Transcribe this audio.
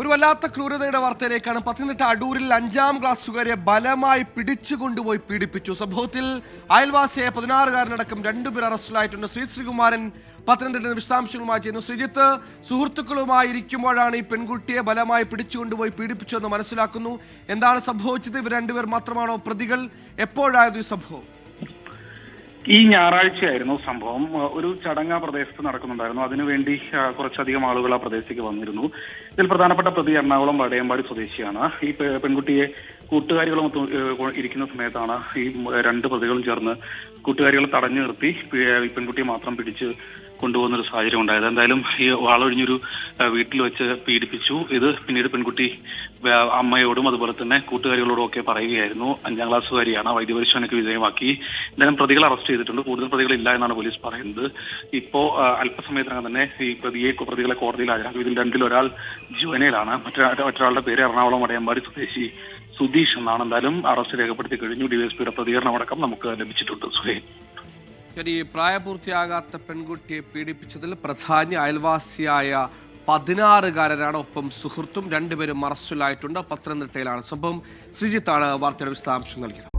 ഒരു വല്ലാത്ത ക്രൂരതയുടെ വാർത്തയിലേക്കാണ്. പത്തനംതിട്ട അടൂരിൽ 5ാം ക്ലാസ്സുകാരെ ബലമായി പിടിച്ചുകൊണ്ടുപോയി പീഡിപ്പിച്ചു. സംഭവത്തിൽ അയൽവാസിയായ 16-കാരനടക്കം 2 പേർ അറസ്റ്റിലായിട്ടുണ്ട്. ശ്രീകുമാരൻ പത്തനംതിട്ട വിശദാംശങ്ങളുമായി ചെയ്യുന്നു. ശ്രീജിത്ത്, സുഹൃത്തുക്കളുമായി ഇരിക്കുമ്പോഴാണ് ഈ പെൺകുട്ടിയെ ബലമായി പിടിച്ചുകൊണ്ടുപോയി പീഡിപ്പിച്ചതെന്ന് മനസ്സിലാക്കുന്നു. എന്താണ് സംഭവിച്ചത്? ഇവർ 2 പേർ മാത്രമാണോ പ്രതികൾ? എപ്പോഴായിരുന്നു ഈ സംഭവം? ഈ ഞായറാഴ്ചയായിരുന്നു സംഭവം. ഒരു ചടങ്ങ് ആ പ്രദേശത്ത് നടക്കുന്നുണ്ടായിരുന്നു. അതിനുവേണ്ടി കുറച്ചധികം ആളുകൾ ആ പ്രദേശത്തേക്ക് വന്നിരുന്നു. ഇതിൽ പ്രധാനപ്പെട്ട പ്രതി എറണാകുളം വടയമ്പാടി സ്വദേശിയാണ്. ഈ പെൺകുട്ടിയെ കൂട്ടുകാരികളുമൊത്ത് ഇരിക്കുന്ന സമയത്താണ് ഈ 2 പ്രതികളും ചേർന്ന് കൂട്ടുകാരികളെ തടഞ്ഞു നിർത്തി ഈ പെൺകുട്ടിയെ മാത്രം പിടിച്ച് കൊണ്ടുപോകുന്ന ഒരു സാഹചര്യം ഉണ്ടായത്. എന്തായാലും ഈ വാളൊഴിഞ്ഞൊരു വീട്ടിൽ വെച്ച് പീഡിപ്പിച്ചു. ഇത് പിന്നീട് പെൺകുട്ടി അമ്മയോടും അതുപോലെ തന്നെ കൂട്ടുകാരികളോടും ഒക്കെ പറയുകയായിരുന്നു. 5ാം ക്ലാസ്സുകാരിയാണ്. വൈദ്യപരിശോധനയ്ക്ക് വിധേയമാക്കി. എന്തായാലും പ്രതികളെ അറസ്റ്റ് ചെയ്തിട്ടുണ്ട്. കൂടുതൽ പ്രതികളില്ല എന്നാണ് പോലീസ് പറയുന്നത്. ഇപ്പോ അല്പസമയത്തിനകം തന്നെ ഈ പ്രതികളെ കോടതിയിൽ ഹാജരാക്കും. ഇതിൽ 2-ൽ ഒരാൾ ജുവനയിലാണ്. മറ്റൊരാളുടെ പേര് എറണാകുളം വടയമ്പാടി സ്വദേശി സുധീഷ് എന്നാണ്. എന്തായാലും അറസ്റ്റ് രേഖപ്പെടുത്തി കഴിഞ്ഞു. ഡിവൈഎസ്പിയുടെ പ്രതികരണമടക്കം നമുക്ക് ലഭിച്ചിട്ടുണ്ട്. സുഹേൽ, ശരി, പ്രായപൂർത്തിയാകാത്ത പെൺകുട്ടിയെ പീഡിപ്പിച്ചതിൽ പ്രധാനി അയൽവാസിയായ 16-കാരനാണ്. ഒപ്പം സുഹൃത്തും. 2 പേരും അറസ്റ്റിലായിട്ടുണ്ട്. പത്തനംതിട്ടയിലാണ് സംഭവം. ശ്രീജിത്താണ് വാർത്തയുടെ വിശദാംശം നൽകിയത്.